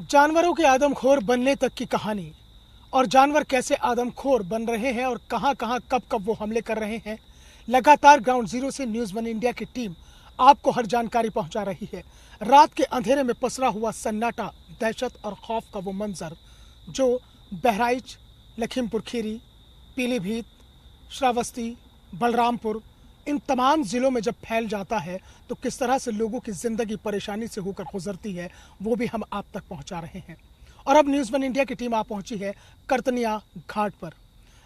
जानवरों के आदमखोर बनने तक की कहानी और जानवर कैसे आदमखोर बन रहे हैं और कहां कहां कब कब वो हमले कर रहे हैं। लगातार ग्राउंड जीरो से न्यूज़ वन इंडिया की टीम आपको हर जानकारी पहुंचा रही है। रात के अंधेरे में पसरा हुआ सन्नाटा, दहशत और खौफ का वो मंजर जो बहराइच, लखीमपुर खीरी, पीलीभीत, श्रावस्ती, बलरामपुर, इन तमाम ज़िलों में जब फैल जाता है तो किस तरह से लोगों की ज़िंदगी परेशानी से होकर गुजरती है, वो भी हम आप तक पहुंचा रहे हैं। और अब न्यूज़ वन इंडिया की टीम आ पहुंची है करतनिया घाट पर।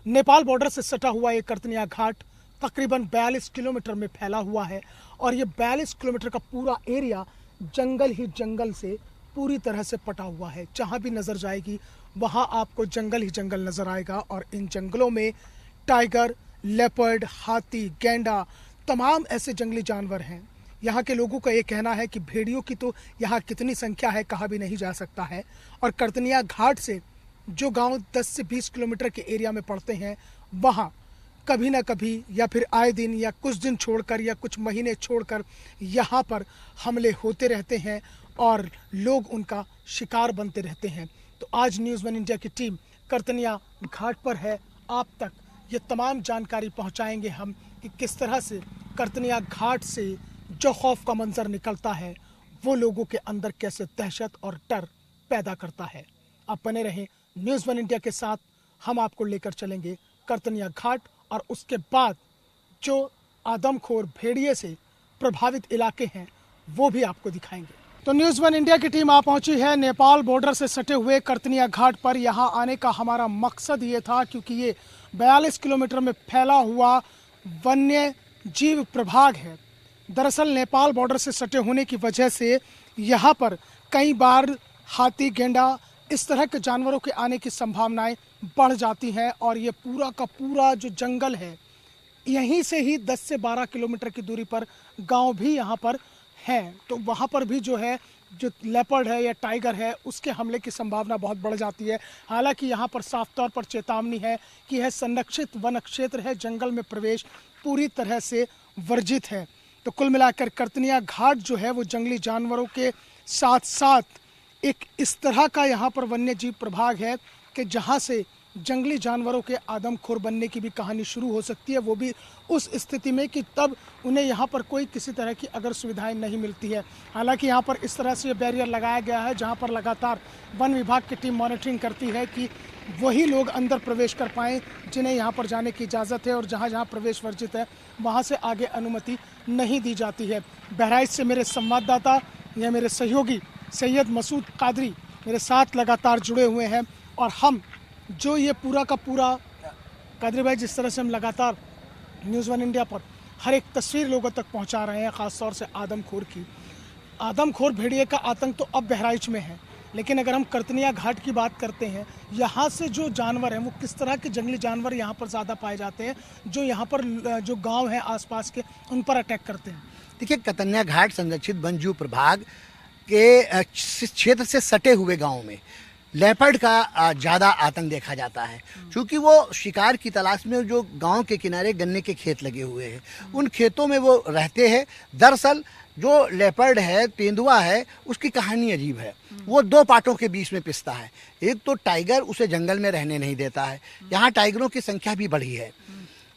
नेपाल बॉर्डर से सटा हुआ ये करतनिया घाट तकरीबन 42 किलोमीटर में फैला हुआ है और ये 42 किलोमीटर का पूरा एरिया जंगल ही जंगल से पूरी तरह से पटा हुआ है। जहाँ भी नज़र जाएगी वहाँ आपको जंगल ही जंगल नज़र आएगा और इन जंगलों में टाइगर, लेपर्ड, हाथी, गैंडा, तमाम ऐसे जंगली जानवर हैं। यहाँ के लोगों का ये कहना है कि भेड़ियों की तो यहाँ कितनी संख्या है कहा भी नहीं जा सकता है। और करतनिया घाट से जो गांव 10 से 20 किलोमीटर के एरिया में पड़ते हैं वहाँ कभी ना कभी या फिर आए दिन या कुछ दिन छोड़कर या कुछ महीने छोड़कर यहाँ पर हमले होते रहते हैं और लोग उनका शिकार बनते रहते हैं। तो आज न्यूज़ वन इंडिया की टीम करतनिया घाट पर है। आप तक ये तमाम जानकारी पहुंचाएंगे हम कि किस तरह से करतनिया घाट से जो खौफ का मंजर निकलता है वो लोगों के अंदर कैसे दहशत और डर पैदा करता है। आप बने रहें न्यूज़ वन इंडिया के साथ, हम आपको लेकर चलेंगे करतनिया घाट और उसके बाद जो आदमखोर भेड़िए से प्रभावित इलाके हैं वो भी आपको दिखाएंगे। तो न्यूज़ वन इंडिया की टीम आ पहुंची है नेपाल बॉर्डर से सटे हुए करतनिया घाट पर। यहाँ आने का हमारा मकसद ये था क्योंकि ये 42 किलोमीटर में फैला हुआ वन्य जीव प्रभाग है। दरअसल नेपाल बॉर्डर से सटे होने की वजह से यहाँ पर कई बार हाथी, गेंडा, इस तरह के जानवरों के आने की संभावनाएं बढ़ जाती हैं और ये पूरा का पूरा जो जंगल है यहीं से ही 10 से 12 किलोमीटर की दूरी पर गांव भी यहाँ पर हैं। तो वहाँ पर भी जो है जो लेपर्ड है या टाइगर है उसके हमले की संभावना बहुत बढ़ जाती है। हालांकि यहाँ पर साफ तौर पर चेतावनी है कि यह संरक्षित वन क्षेत्र है, जंगल में प्रवेश पूरी तरह से वर्जित है। तो कुल मिलाकर करतनिया घाट जो है वो जंगली जानवरों के साथ साथ एक इस तरह का यहाँ पर वन्य जीव प्रभाग है कि जहाँ से जंगली जानवरों के आदमखोर बनने की भी कहानी शुरू हो सकती है, वो भी उस स्थिति में कि तब उन्हें यहाँ पर कोई किसी तरह की अगर सुविधाएं नहीं मिलती है। हालांकि यहाँ पर इस तरह से बैरियर लगाया गया है जहाँ पर लगातार वन विभाग की टीम मॉनिटरिंग करती है कि वही लोग अंदर प्रवेश कर पाएँ जिन्हें यहाँ पर जाने की इजाज़त है और जहाँ जहाँ प्रवेश वर्जित है वहाँ से आगे अनुमति नहीं दी जाती है। बहराइच से मेरे संवाददाता या मेरे सहयोगी सैयद मसूद कादरी मेरे साथ लगातार जुड़े हुए हैं और हम जो ये पूरा का पूरा कादरी भाई जिस तरह से हम लगातार न्यूज़ वन इंडिया पर हर एक तस्वीर लोगों तक पहुंचा रहे हैं, ख़ासतौर से आदमखोर भेड़िए का आतंक तो अब बहराइच में है। लेकिन अगर हम करतनिया घाट की बात करते हैं, यहाँ से जो जानवर हैं वो किस तरह के जंगली जानवर यहाँ पर ज़्यादा पाए जाते हैं जो यहाँ पर जो गाँव हैं आसपास के उन पर अटैक करते हैं। देखिए, करतनिया घाट संरक्षित वन जीव प्रभाग के क्षेत्र से सटे हुए गाँव में लेपर्ड का ज़्यादा आतंक देखा जाता है, क्योंकि वो शिकार की तलाश में जो गांव के किनारे गन्ने के खेत लगे हुए हैं उन खेतों में वो रहते हैं। दरअसल जो लेपर्ड है, तेंदुआ है, उसकी कहानी अजीब है। वो दो पार्टों के बीच में पिसता है। एक तो टाइगर उसे जंगल में रहने नहीं देता है। यहाँ टाइगरों की संख्या भी बढ़ी है।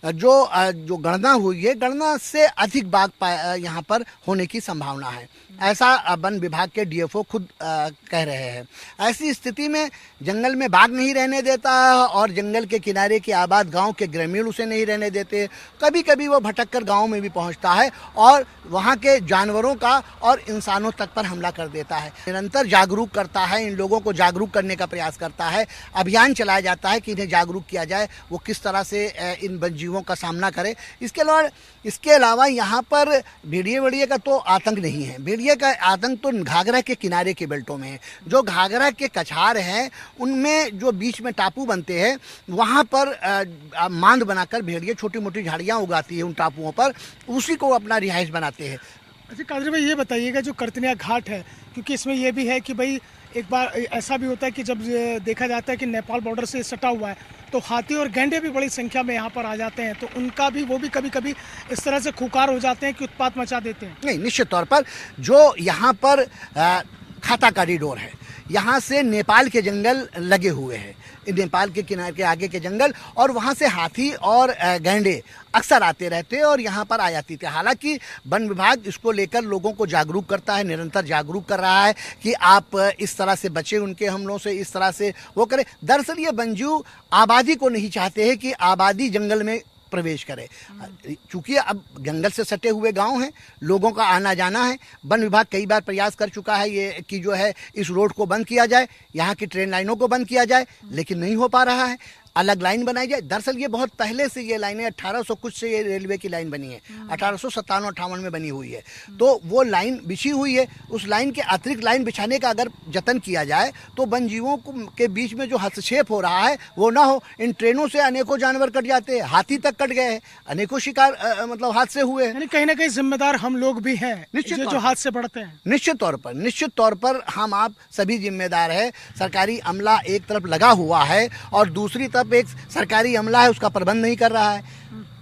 जो गणना हुई है, गणना से अधिक बाघ यहाँ पर होने की संभावना है, ऐसा वन विभाग के डीएफओ खुद कह रहे हैं। ऐसी स्थिति में जंगल में बाघ नहीं रहने देता और जंगल के किनारे के आबाद गांव के ग्रामीण उसे नहीं रहने देते। कभी कभी वो भटक कर गाँव में भी पहुंचता है और वहाँ के जानवरों का और इंसानों तक पर हमला कर देता है। निरंतर जागरूक करता है, इन लोगों को जागरूक करने का प्रयास करता है। अभियान चलाया जाता है कि इन्हें जागरूक किया जाए, वो किस तरह से इन वन्यजीवों का सामना करें। इसके अलावा यहाँ पर भेड़िए का तो आतंक नहीं है। भेड़िए का आतंक तो घाघरा के किनारे के बेल्टों में है। जो घाघरा के कछार हैं उनमें जो बीच में टापू बनते हैं वहाँ पर मांद बनाकर भेड़िए छोटी मोटी झाड़ियाँ उगाती है उन टापुओं पर, उसी को अपना रिहाइश बनाते हैं। अच्छा कादरी भाई, ये बताइएगा जो करतनिया घाट है, क्योंकि इसमें यह भी है कि भाई एक बार ऐसा भी होता है कि जब देखा जाता है कि नेपाल बॉर्डर से सटा हुआ है तो हाथी और गैंडे भी बड़ी संख्या में यहाँ पर आ जाते हैं, तो उनका भी वो भी कभी कभी इस तरह से खुकार हो जाते हैं कि उत्पात मचा देते हैं। नहीं, निश्चित तौर पर जो यहाँ पर खाता कॉरिडोर है। यहाँ से नेपाल के जंगल लगे हुए हैं, नेपाल के किनारे के आगे के जंगल, और वहाँ से हाथी और गैंडे अक्सर आते रहते हैं और यहाँ पर आ जाती थी। हालांकि वन विभाग इसको लेकर लोगों को जागरूक करता है, निरंतर जागरूक कर रहा है कि आप इस तरह से बचें उनके हमलों से, इस तरह से वो करें। दरअसल ये वन्यजीव आबादी को नहीं चाहते हैं कि आबादी जंगल में प्रवेश करे, चूंकि अब जंगल से सटे हुए गांव हैं, लोगों का आना जाना है। वन विभाग कई बार प्रयास कर चुका है ये कि जो है इस रोड को बंद किया जाए, यहाँ की ट्रेन लाइनों को बंद किया जाए, लेकिन नहीं हो पा रहा है। अलग लाइन बनाई जाए। दरअसल ये बहुत पहले से ये लाइनें 1800 कुछ से ये रेलवे की लाइन बनी है, 1857-58 में बनी हुई है, तो वो लाइन बिछी हुई है। उस लाइन के अतिरिक्त लाइन बिछाने का अगर जतन किया जाए तो वन जीवों के बीच में जो हस्तक्षेप हो रहा है वो ना हो। इन ट्रेनों से अनेकों जानवर कट जाते हैं, हाथी तक कट गए हैं, अनेकों शिकार मतलब हादसे हुए हैं। कहीं ना कहीं जिम्मेदार हम लोग भी हैं निश्चित जो हादसे बढ़ते हैं। निश्चित तौर पर हम आप सभी जिम्मेदार है। सरकारी अमला एक तरफ लगा हुआ है और दूसरी तरफ एक सरकारी अमला है, उसका प्रबंध नहीं कर रहा है।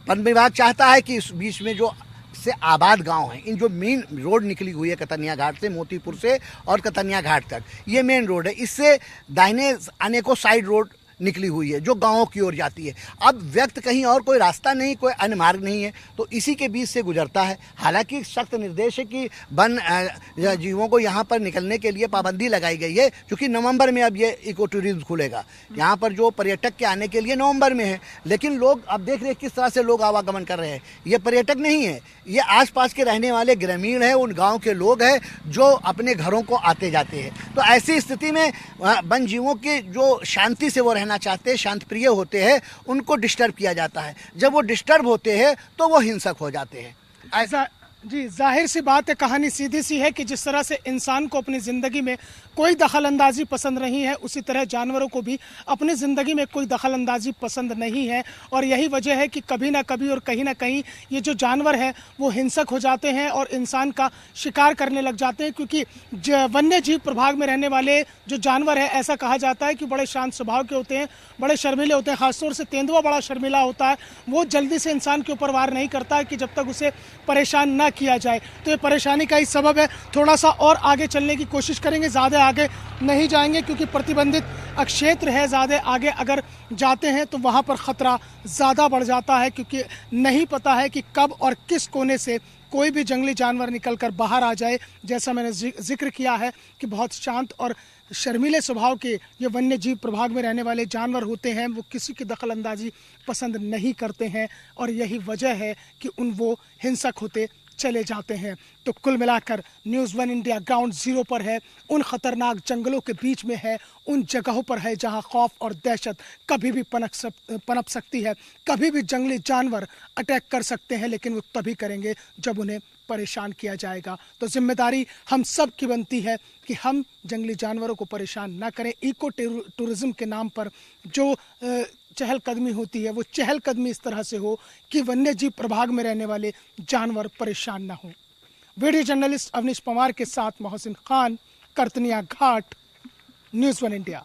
वन विभाग चाहता है कि इस बीच में जो से आबाद गांव हैं, इन जो मेन रोड निकली हुई है कतनिया घाट से, मोतीपुर से और कतनिया घाट तक, ये मेन रोड है। इससे दाहिने अनेकों साइड रोड निकली हुई है जो गांवों की ओर जाती है। अब व्यक्त कहीं और कोई रास्ता नहीं, कोई अन्य मार्ग नहीं है, तो इसी के बीच से गुजरता है। हालांकि सख्त निर्देश है कि वन जीवों को यहाँ पर निकलने के लिए पाबंदी लगाई गई है, क्योंकि नवंबर में अब ये इको टूरिज्म खुलेगा। यहाँ पर जो पर्यटक के आने के लिए नवंबर में है, लेकिन लोग अब देख रहे हैं किस तरह से लोग आवागमन कर रहे हैं। ये पर्यटक नहीं है, ये आसपास के रहने वाले ग्रामीण हैं, उन गाँव के लोग हैं जो अपने घरों को आते जाते हैं। तो ऐसी स्थिति में वन जीवों की जो शांति से वो रहना चाहते हैं, शांत प्रिय होते हैं, उनको डिस्टर्ब किया जाता है। जब वो डिस्टर्ब होते हैं तो वो हिंसक हो जाते हैं। ऐसा जी, जाहिर सी बात है, कहानी सीधी सी है कि जिस तरह से इंसान को अपनी ज़िंदगी में कोई दखलंदाजी पसंद नहीं है, उसी तरह जानवरों को भी अपनी ज़िंदगी में कोई दखलंदाजी पसंद नहीं है। और यही वजह है कि कभी ना कभी और कहीं ना कहीं ये जो जानवर हैं वो हिंसक हो जाते हैं और इंसान का शिकार करने लग जाते हैं। क्योंकि वन्य जीव प्रभाग में रहने वाले जो जानवर है, ऐसा कहा जाता है कि बड़े शांत स्वभाव के होते हैं, बड़े शर्मीले होते हैं। खासतौर से तेंदुआ बड़ा शर्मीला होता है, वो जल्दी से इंसान के ऊपर वार नहीं करता है कि जब तक उसे परेशान ना किया जाए। तो ये परेशानी का ही सबब है। थोड़ा सा और आगे चलने की कोशिश करेंगे, ज़्यादा आगे नहीं जाएंगे क्योंकि प्रतिबंधित क्षेत्र है। ज़्यादा आगे अगर जाते हैं तो वहाँ पर ख़तरा ज़्यादा बढ़ जाता है, क्योंकि नहीं पता है कि कब और किस कोने से कोई भी जंगली जानवर निकलकर बाहर आ जाए। जैसा मैंने जिक्र किया है कि बहुत शांत और शर्मीले स्वभाव के ये वन्य जीव प्रभाग में रहने वाले जानवर होते हैं, वो किसी की दखलंदाजी पसंद नहीं करते हैं और यही वजह है कि वो हिंसक होते चले जाते हैं। तो कुल मिलाकर news one India ground zero पर है, उन खतरनाक जंगलों के बीच में है, उन जगहों पर है जहां खौफ और दहशत कभी भी पनप सकती है। कभी भी जंगली जानवर अटैक कर सकते हैं, लेकिन वो तभी करेंगे जब उन्हें परेशान किया जाएगा। तो जिम्मेदारी हम सब की बनती है कि हम जंगली जानवरों को परेशान ना करें। इको टूरिज्म के नाम पर जो चहलकदमी होती है, वो चहलकदमी इस तरह से हो कि वन्य जीव प्रभाग में रहने वाले जानवर परेशान ना हो। वीडियो जर्नलिस्ट अवनीश पवार के साथ मोहसिन खान, करतनिया घाट, न्यूज़ वन इंडिया।